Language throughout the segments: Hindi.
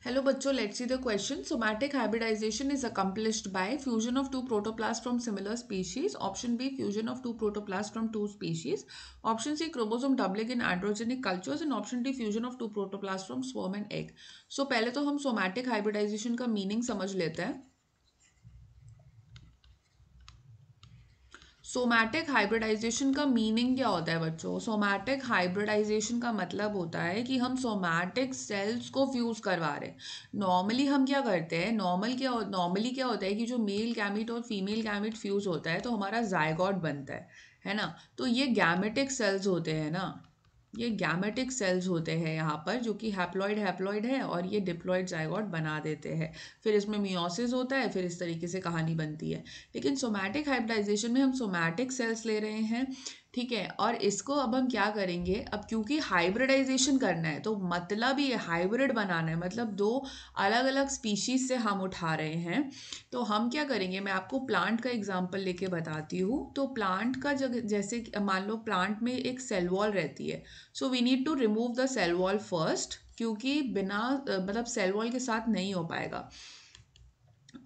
Hello बच्चों, let's see the question. Somatic hybridization is accomplished by fusion of two protoplasts from similar species. Option B, fusion of two protoplasts from two species. Option C, chromosome doubling in androgenic cultures. And option D, fusion of two protoplasts from sperm and egg. So पहले तो हम somatic hybridization का meaning समझ लेते हैं. सोमैटिक हाइब्रिडाइजेशन का मीनिंग क्या होता है बच्चों? सोमैटिक हाइब्रिडाइजेशन का मतलब होता है कि हम सोमैटिक सेल्स को फ्यूज करवा रहे हैं। नॉर्मली क्या होता है कि जो मेल गैमीट और फीमेल गैमीट फ्यूज होता है तो हमारा जायगोट बनता है ना। तो ये गैमेटिक सेल्स होते हैं ना, ये गैमेटिक सेल्स होते हैं यहाँ पर, जो कि हैप्लॉइड है और ये डिप्लॉइड जायगोट बना देते हैं। फिर इसमें मियोसिस होता है, फिर इस तरीके से कहानी बनती है। लेकिन सोमैटिक हाइब्रिडाइजेशन में हम सोमैटिक सेल्स ले रहे हैं, ठीक है। और इसको अब हम क्या करेंगे, अब क्योंकि हाइब्रिडाइजेशन करना है तो मतलब ये हाइब्रिड बनाना है, मतलब दो अलग अलग स्पीशीज से हम उठा रहे हैं। तो हम क्या करेंगे, मैं आपको प्लांट का एग्जांपल लेके बताती हूँ। तो प्लांट का जैसे मान लो प्लांट में एक सेल वॉल रहती है। So we need to remove the cell wall first, क्योंकि बिना मतलब सेल वॉल के साथ नहीं हो पाएगा।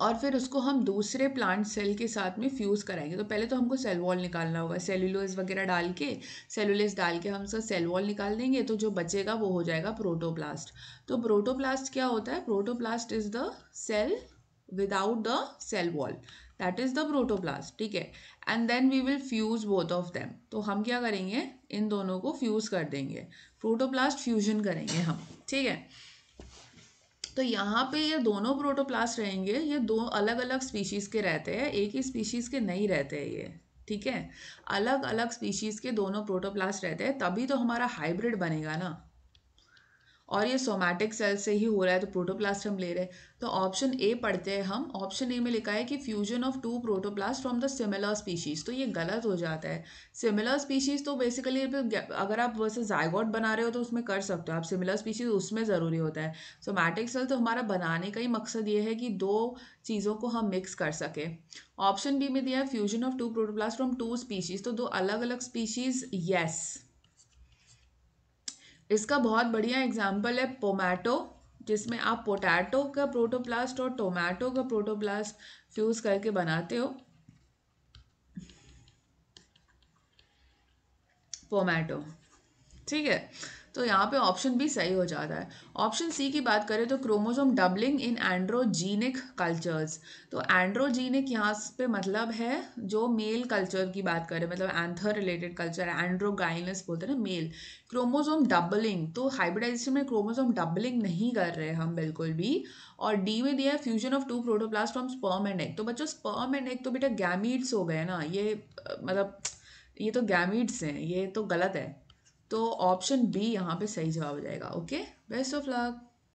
और फिर उसको हम दूसरे प्लांट सेल के साथ में फ्यूज कराएंगे। तो पहले तो हमको सेल वॉल निकालना होगा, सेलुलोज वगैरह डाल के, सेलुलेस डाल के हम उसका सेल वॉल निकाल देंगे। तो जो बचेगा वो हो जाएगा प्रोटोप्लास्ट। तो प्रोटोप्लास्ट क्या होता है? Protoplast is the cell without the cell wall, that is the protoplast, ठीक है। And then we will fuse both of them. तो हम क्या करेंगे, इन दोनों को फ्यूज कर देंगे, प्रोटोप्लास्ट फ्यूजन करेंगे हम, ठीक है। तो यहाँ पे ये दोनों प्रोटोप्लास्ट रहेंगे, ये दो अलग अलग स्पीशीज़ के रहते हैं, एक ही स्पीशीज़ के नहीं रहते हैं ये, ठीक है। अलग अलग स्पीशीज़ के दोनों प्रोटोप्लास्ट रहते हैं, तभी तो हमारा हाइब्रिड बनेगा ना। और ये सोमैटिक सेल से ही हो रहा है, तो प्रोटोप्लास्ट हम ले रहे हैं। तो ऑप्शन ए पढ़ते हैं हम। ऑप्शन ए में लिखा है कि fusion of two protoplast from the similar species. तो ये गलत हो जाता है। सिमिलर स्पीशीज तो बेसिकली अगर आप वैसे जायगोट बना रहे हो तो उसमें कर सकते हो आप, सिमिलर स्पीशीज उसमें ज़रूरी होता है। सोमैटिक सेल तो हमारा बनाने का ही मकसद ये है कि दो चीज़ों को हम मिक्स कर सके। ऑप्शन बी में दिया है fusion of two protoplast from two species, तो दो अलग अलग स्पीशीज, यस। इसका बहुत बढ़िया एग्जाम्पल है पोमैटो, जिसमें आप पोटैटो का प्रोटोप्लास्ट और टोमेटो का प्रोटोप्लास्ट फ्यूज करके बनाते हो पोमैटो, ठीक है। तो यहाँ पे ऑप्शन बी सही हो जाता है। ऑप्शन सी की बात करें तो क्रोमोसोम डबलिंग इन एंड्रोजीनिक कल्चर्स। तो एंड्रोजीनिक यहाँ पे मतलब है जो मेल कल्चर की बात करें, मतलब एंथर रिलेटेड कल्चर, एंड्रोगाइनस बोलते हैं ना, मेल। क्रोमोसोम डबलिंग, तो हाइब्रिडाइजेशन में क्रोमोसोम डबलिंग नहीं कर रहे हम बिल्कुल भी। और डी में दिया है fusion of two protoplast from sperm and egg. तो बच्चों स्पर्म एंड एग तो बेटा गैमीट्स हो गए ना, ये मतलब ये तो गैमीट्स हैं, ये तो गलत है। तो ऑप्शन बी यहाँ पे सही जवाब हो जाएगा। Okay, best of luck.